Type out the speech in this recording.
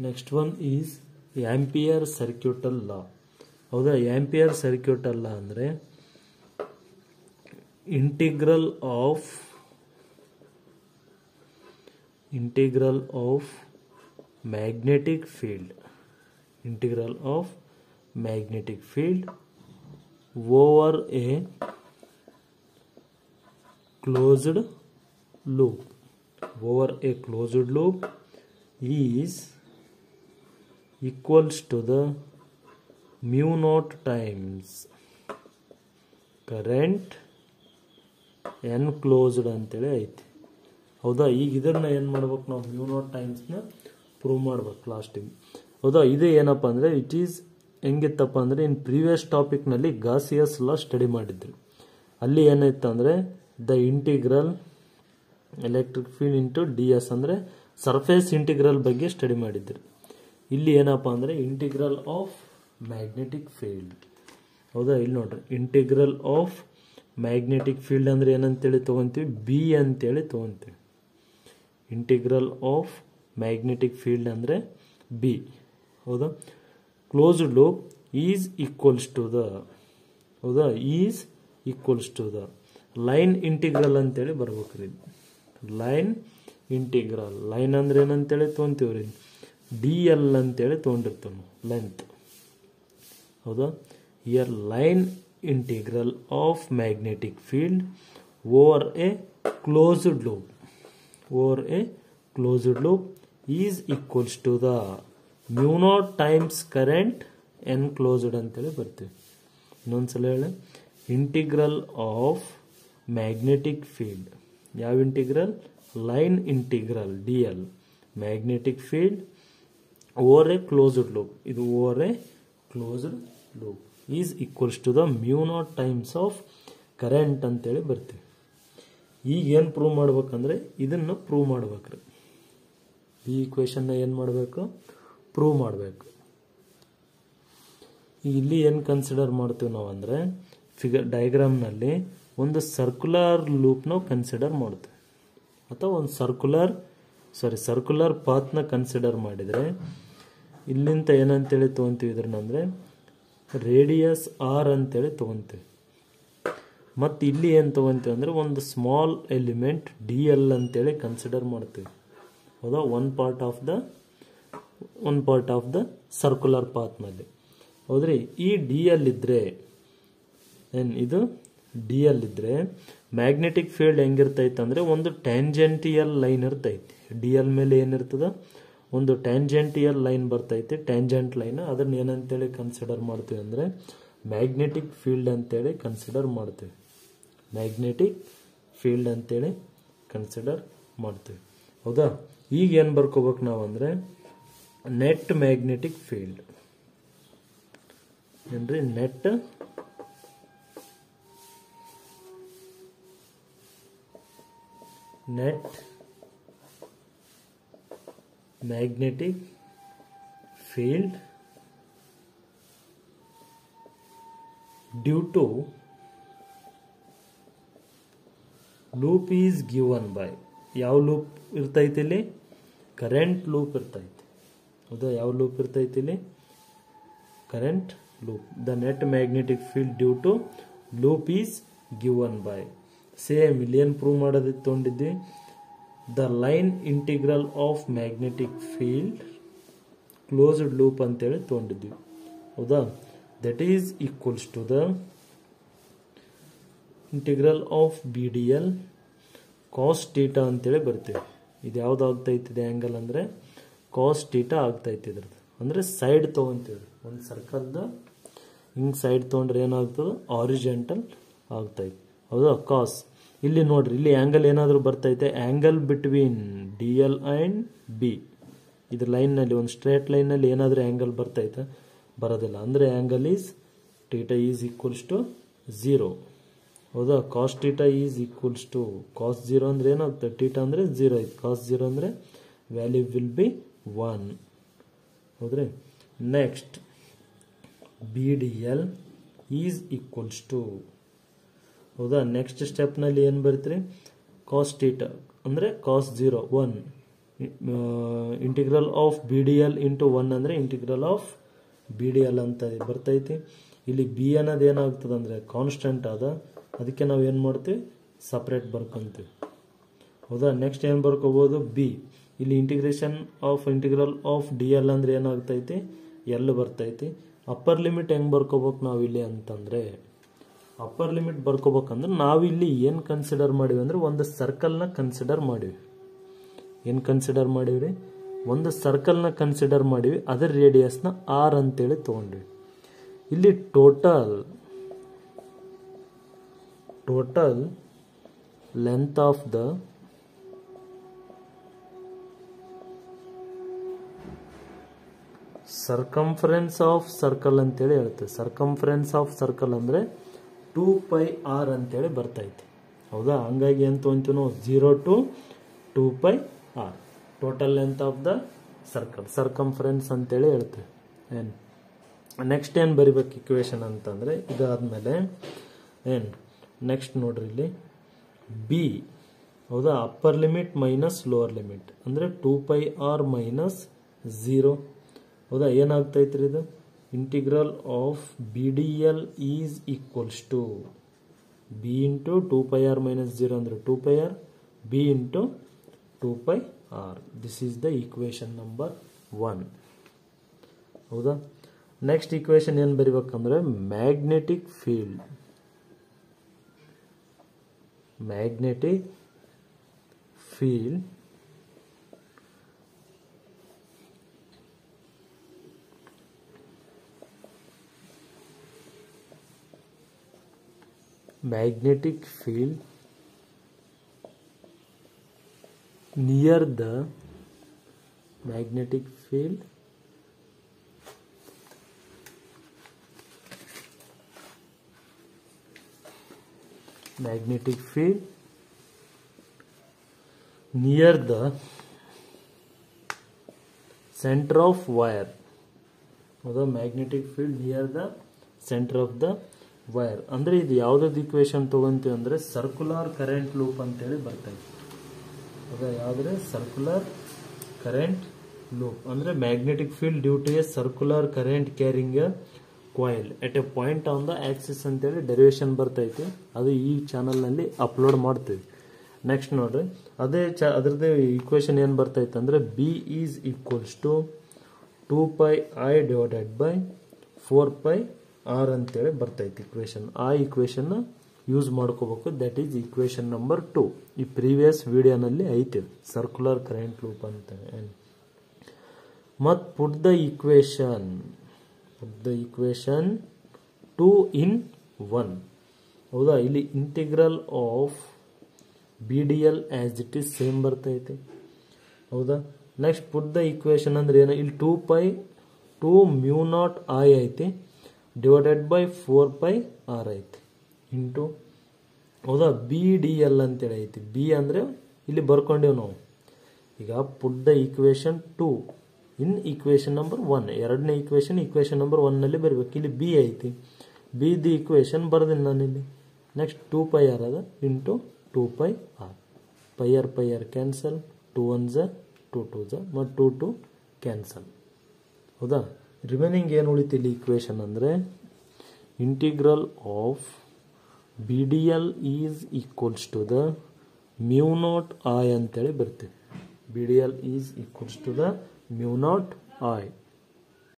Next one is ampere circuital ಲಾ. ಹೌದಾ, ampere circuital ಲಾ ಅಂದರೆ integral of magnetic field over A closed loop is equals to the mu naught times current enclosed ಅಂತೇಳಿ ಐತಿ. ಹೌದಾ, ಈಗ ಇದನ್ನ ಏನು ಮಾಡ್ಬೇಕು ನಾವು, mu naught timesನ ಪ್ರೂವ್ ಮಾಡ್ಬೇಕು ಲಾಸ್ಟಿಗೆ. ಹೌದಾ, ಇದು ಏನಪ್ಪ ಅಂದರೆ ಇಟ್ ಈಸ್ ಹೆಂಗಿತ್ತಪ್ಪ ಅಂದರೆ ಇನ್ ಪ್ರೀವಿಯಸ್ ಟಾಪಿಕ್ನಲ್ಲಿ ಗಾಸಿಯಸ್ ಲಾ ಸ್ಟಡಿ ಮಾಡಿದ್ರು. ಅಲ್ಲಿ ಏನಾಯ್ತು ಅಂದರೆ the integral electric field into D S ಅಂದರೆ ಸರ್ಫೇಸ್ ಇಂಟಿಗ್ರಲ್ ಬಗ್ಗೆ ಸ್ಟಡಿ ಮಾಡಿದ್ರು. ಇಲ್ಲಿ ಏನಪ್ಪ ಅಂದರೆ ಇಂಟಿಗ್ರಲ್ ಆಫ್ ಮ್ಯಾಗ್ನೆಟಿಕ್ ಫೀಲ್ಡ್. ಹೌದಾ, ಇಲ್ಲಿ ನೋಡ್ರಿ, ಇಂಟಿಗ್ರಲ್ ಆಫ್ ಮ್ಯಾಗ್ನೆಟಿಕ್ ಫೀಲ್ಡ್ ಅಂದರೆ ಏನಂತೇಳಿ ತೊಗೊತೀವಿ, ಬಿ ಅಂತೇಳಿ ತೊಗೊತೀವಿ. ಇಂಟಿಗ್ರಲ್ ಆಫ್ ಮ್ಯಾಗ್ನೆಟಿಕ್ ಫೀಲ್ಡ್ ಅಂದರೆ ಬಿ. ಹೌದಾ, closed loop is equals to the line integral ಅಂತೇಳಿ ಬರ್ಬೇಕ್ರಿ. ಲೈನ್ ಇಂಟಿಗ್ರಲ್, ಲೈನ್ ಅಂದ್ರೆ ಏನಂತೇಳಿ ತೊಗೊಂತೀವ್ರಿ, ಡಿ ಎಲ್ ಅಂತೇಳಿ ತೊಗೊಂಡಿರ್ತೀವಿ ನಾವು, ಲೆಂತ್. ಹೌದಾ, ಇಯರ್ line integral of magnetic field over a closed loop is equals to the mu naught times current enclosed ಅಂತೇಳಿ ಬರ್ತೀವಿ. ಇನ್ನೊಂದ್ಸಲ ಹೇಳಿ, ಇಂಟಿಗ್ರಲ್ ಆಫ್ ಮ್ಯಾಗ್ನೆಟಿಕ್ ಫೀಲ್ಡ್, ಯಾವ integral, line integral D L, magnetic field over a closed loop, ಇದು over a closed loop is equals to the mu naught times of current ಅಂತೇಳಿ ಬರ್ತೀವಿ. ಈಗ ಏನು ಪ್ರೂವ್ ಮಾಡ್ಬೇಕಂದ್ರೆ ಇದನ್ನು ಪ್ರೂವ್ ಮಾಡ್ಬೇಕ್ರಿ. ಈ ಈಕ್ವೇಶನ್ನ ಏನು ಮಾಡಬೇಕು, ಪ್ರೂವ್ ಮಾಡಬೇಕು. ಇಲ್ಲಿ ಏನು ಕನ್ಸಿಡರ್ ಮಾಡ್ತೀವಿ ನಾವು ಅಂದರೆ ಡಯಾಗ್ರಾಮ್ನಲ್ಲಿ ಒಂದು ಸರ್ಕ್ಯುಲರ್ ಲೂಪ್ ನಾವು ಕನ್ಸಿಡರ್ ಮಾಡ್ತೀವಿ, ಅಥವಾ ಒಂದು ಸರ್ಕ್ಯುಲರ್ ಪಾತ್ನ ಕನ್ಸಿಡರ್ ಮಾಡಿದರೆ ಇಲ್ಲಿಂದ ಏನಂತೇಳಿ ತೊಗೊತೀವಿ, ಇದ್ರನ್ನಂದರೆ ರೇಡಿಯಸ್ ಆರ್ ಅಂತೇಳಿ ತೊಗೊತೀವಿ. ಮತ್ತು ಇಲ್ಲಿ ಏನು ತೊಗೊತೀವಿ ಅಂದರೆ ಒಂದು ಸ್ಮಾಲ್ ಎಲಿಮೆಂಟ್ ಡಿ ಎಲ್ ಅಂತೇಳಿ ಕನ್ಸಿಡರ್ ಮಾಡ್ತೀವಿ. ಹೌದಾ, one part of the circular ಪಾತ್ನಲ್ಲಿ. ಹೌದ್ರಿ, ಈ ಡಿ ಎಲ್ ಇದ್ರೆ ಇದು ಡಿ ಎಲ್ ಇದ್ರೆ ಮ್ಯಾಗ್ನೆಟಿಕ್ ಫೀಲ್ಡ್ ಹೆಂಗಿರ್ತೈತೆ ಅಂದರೆ ಒಂದು ಟ್ಯಾಂಜೆಂಟಿಯಲ್ ಲೈನ್ ಇರ್ತೈತಿ. ಡಿ ಎಲ್ ಮೇಲೆ ಏನಿರ್ತದ, ಒಂದು ಟ್ಯಾಂಜೆಂಟಿಯಲ್ ಲೈನ್ ಬರ್ತೈತಿ, ಟ್ಯಾಂಜೆಂಟ್ ಲೈನ್. ಅದನ್ನ ಏನಂತೇಳಿ ಕನ್ಸಿಡರ್ ಮಾಡ್ತೀವಿ ಅಂದರೆ ಮ್ಯಾಗ್ನೆಟಿಕ್ ಫೀಲ್ಡ್ ಅಂತೇಳಿ ಕನ್ಸಿಡರ್ ಮಾಡ್ತೀವಿ. ಹೌದಾ, ಈಗ ಏನು ಬರ್ಕೋಬೇಕು ನಾವು ಅಂದರೆ ನೆಟ್ ಮ್ಯಾಗ್ನೆಟಿಕ್ ಫೀಲ್ಡ್ ಏನ್ರಿ, net magnetic field due to loop is given by, ಯಾವ ಲೂಪ್ ಇರ್ತೈತಿ ಇಲ್ಲಿ, ಕರೆಂಟ್ ಲೂಪ್ ಇರ್ತೈತಿ. ಹೌದಾ, ಯಾವ ಲೂಪ್ ಇರ್ತೈತಿ ಇಲ್ಲಿ, current loop. The net magnetic field due to loop is given by. Same ಇಲ್ಲಿ ಏನು ಪ್ರೂವ್ ಮಾಡೋದಿತ್ತು ತೊಗೊಂಡಿದ್ವಿ, the line integral of magnetic field closed loop ಅಂತೇಳಿ ತೊಗೊಂಡಿದ್ವಿ. ಹೌದಾ, that is equals to the integral of B D L cos theta ಅಂತೇಳಿ ಬರ್ತೀವಿ. ಇದು ಯಾವ್ದು ಆಗ್ತೈತಿದೆ ಆ್ಯಂಗಲ್ ಅಂದರೆ ಕಾಸ್ ಟೀಟಾ ಆಗ್ತೈತಿ. ಇದ್ರದ್ದು ಅಂದರೆ ಸೈಡ್ ತೊಗೊಂತೀವಿ, ಒಂದು ಸರ್ಕಲ್ದ ಹಿಂಗೆ ಸೈಡ್ ತೊಗೊಂಡ್ರೆ ಏನಾಗ್ತದೆ, ಆರಿಜೆಂಟಲ್ ಆಗ್ತೈತಿ. ಹೌದಾ, ಕಾಸ್. ಇಲ್ಲಿ ನೋಡ್ರಿ, ಇಲ್ಲಿ ಆ್ಯಂಗಲ್ ಏನಾದರೂ ಬರ್ತೈತೆ, angle between D L and B. ಇದ್ರ ಲೈನ್ನಲ್ಲಿ ಒಂದು ಸ್ಟ್ರೇಟ್ ಲೈನ್ನಲ್ಲಿ ಏನಾದರೂ ಆ್ಯಂಗಲ್ ಬರ್ತೈತೆ, ಬರೋದಿಲ್ಲ. ಅಂದರೆ angle is theta is equals to 0. ಹೌದಾ, cos theta is equals to cos 0 ಅಂದರೆ ಏನಾಗ್ತದೆ, ಟೀಟಾ ಅಂದರೆ 0 ಐತಿ, ಕಾಸ್ 0 ಅಂದರೆ ವ್ಯಾಲ್ಯೂ ವಿಲ್ ಬಿ 1. ಹೌದ್ರಿ, next B D L is equals to, ಹೌದಾ, ನೆಕ್ಸ್ಟ್ ಸ್ಟೆಪ್ನಲ್ಲಿ ಏನು ಬರ್ತೀರಿ, ಕಾಸ್ ಟೀಟಾ ಅಂದರೆ cos 0 1, integral of B D L into 1 ಅಂದರೆ integral of B D L ಅಂತ ಬರ್ತೈತಿ. ಇಲ್ಲಿ ಬಿ ಅನ್ನೋದು ಏನಾಗ್ತದೆ ಅಂದರೆ ಕಾನ್ಸ್ಟೆಂಟ್ ಅದ, ಅದಕ್ಕೆ ನಾವು ಏನು ಮಾಡ್ತೀವಿ ಸಪ್ರೇಟ್ ಬರ್ಕೊಂತೀವಿ. ಹೌದಾ. ನೆಕ್ಸ್ಟ್ ಏನು ಬರ್ಕೋಬೋದು ಬಿ. ಇಲ್ಲಿ ಇಂಟಿಗ್ರಲ್ ಆಫ್ ಡಿ ಎಲ್ ಅಂದರೆ ಏನಾಗ್ತೈತಿ ಎಲ್ ಬರ್ತೈತಿ. ಅಪ್ಪರ್ ಲಿಮಿಟ್ ಹೆಂಗೆ ಬರ್ಕೋಬೇಕು ನಾವು ಇಲ್ಲಿ ಅಂತಂದರೆ, ಅಪ್ಪರ್ ಲಿಮಿಟ್ ಬರ್ಕೋಬೇಕಂದ್ರೆ ನಾವಿಲ್ಲಿ ಏನು ಕನ್ಸಿಡರ್ ಮಾಡಿವಿ ಅಂದರೆ ಒಂದು ಸರ್ಕಲ್ನ ಕನ್ಸಿಡರ್ ಮಾಡಿವಿ. ಏನು ಕನ್ಸಿಡರ್ ಮಾಡಿವಿ ರೀ, ಒಂದು ಸರ್ಕಲ್ನ ಕನ್ಸಿಡರ್ ಮಾಡಿವಿ, ಅದರ ರೇಡಿಯಸ್ನ ಆರ್ ಅಂತೇಳಿ ತೊಗೊಂಡ್ವಿ. ಇಲ್ಲಿ total length of the circumference of circle ಅಂತೇಳಿ ಹೇಳ್ತೇವೆ. ಸರ್ಕಂಫರೆನ್ಸ್ ಆಫ್ ಸರ್ಕಲ್ ಅಂದರೆ 2πr ಅಂತೇಳಿ ಬರ್ತೈತಿ. ಹೌದಾ. ಹಂಗಾಗಿ ಏನು ತೊಗೊಂತೀವಿ ನಾವು 0 to 2πr total length of the circle, circumference ಅಂತೇಳಿ ಹೇಳ್ತೇವೆ. ಏನು ನೆಕ್ಸ್ಟ್ ಏನು ಬರಿಬೇಕು ಇಕ್ವೇಶನ್ ಅಂತಂದರೆ, ಇದಾದಮೇಲೆ ಏನು ನೆಕ್ಸ್ಟ್ ನೋಡ್ರಿ ಇಲ್ಲಿ ಬಿ. ಹೌದಾ. Upper limit minus lower limit ಅಂದರೆ 2πr ಮೈನಸ್ 0. ಹೌದಾ. ಏನಾಗ್ತೈತ್ರಿ ಇದು, integral of B D L is equals to B into 2πr minus 0 ಅಂದರೆ 2πr, B into 2πr. This is the equation number 1. ಹೌದಾ. ನೆಕ್ಸ್ಟ್ ಈಕ್ವೇಶನ್ ಏನು ಬರಿಬೇಕಂದ್ರೆ magnetic field near the magnetic field near the center of wire. ಹೌದಾ. Magnetic field near the centre of the wire ಅಂದರೆ ಇದು ಯಾವುದಾದ್ರು equation ತೊಗೊಂತೀವಿ ಅಂದರೆ circular current loop ಅಂತೇಳಿ ಬರ್ತೈತೆ. ಹೌದಾ. ಯಾವುದ್ರೆ ಸರ್ಕ್ಯುಲರ್ ಕರೆಂಟ್ ಲೂಪ್ ಅಂದರೆ magnetic field due to a circular current carrying a coil at a point on the axis ಅಂತೇಳಿ ಡೆರಿವೇಶನ್ ಬರ್ತೈತಿ. ಅದು ಈ ಚಾನಲ್ನಲ್ಲಿ ಅಪ್ಲೋಡ್ ಮಾಡ್ತೀವಿ. ನೆಕ್ಸ್ಟ್ ನೋಡ್ರಿ, ಅದ್ರದ್ದು ಈಕ್ವೇಶನ್ ಏನು ಬರ್ತೈತೆ ಅಂದರೆ B is equals to 2πi divided by 4πr ಅಂತೇಳಿ ಬರ್ತೈತಿ ಇಕ್ವೇಶನ್. ಆ ಈಕ್ವೇಶನ್ ಯೂಸ್ ಮಾಡ್ಕೋಬೇಕು. That is equation number 2. ಈ ಪ್ರೀವಿಯಸ್ ವಿಡಿಯೋನಲ್ಲಿ ಐತಿ ಸರ್ಕ್ಯುಲರ್ ಕರೆಂಟ್ ಲೂಪ್ ಅಂತ. ಮತ್ತು ಪುಟ್ ದ ಈಕ್ವೇಶನ್ 2 in 1. ಹೌದಾ. ಇಲ್ಲಿ integral of B D L as it is same ಬರ್ತೈತೆ. ಹೌದಾ. ನೆಕ್ಸ್ಟ್ ಪುಟ್ ದ ಈಕ್ವೇಶನ್ ಅಂದ್ರೆ ಏನು, ಇಲ್ಲಿ 2μ0I ಐತಿ ಡಿವೈಡೆಡ್ ಬೈ 4πr ಐತಿ ಇಂಟು. ಹೌದಾ. ಬಿ ಡಿ ಎಲ್ ಅಂತೇಳಿ ಐತಿ. ಬಿ ಅಂದರೆ ಇಲ್ಲಿ ಬರ್ಕೊಂಡೇವು ನಾವು. ಈಗ put the equation 2 in equation number 1. ಎರಡನೇ ಈಕ್ವೇಶನ್ ನಂಬರ್ 1 ನಲ್ಲಿ ಬರಬೇಕು. ಇಲ್ಲಿ ಬಿ ಐತಿ, ಬಿ ದಿ ಈಕ್ವೇಶನ್ ಬರ್ದಿನಿ ನಾನಿಲ್ಲಿ. ನೆಕ್ಸ್ಟ್ 2πr ಅದ into 2πr. ಪೈರ್ cancel, 2 1s 2 2s ಮತ್ತು 2 2 ಕ್ಯಾನ್ಸಲ್. ಹೌದಾ. ರಿಮೈನಿಂಗ್ ಏನು ಉಳಿತು ಇಲ್ಲಿ ಈಕ್ವೇಶನ್ ಅಂದರೆ integral of B D L is equals to the μ0I ಅಂತೇಳಿ ಬರ್ತೇವೆ. B D L is equals to the μ0I.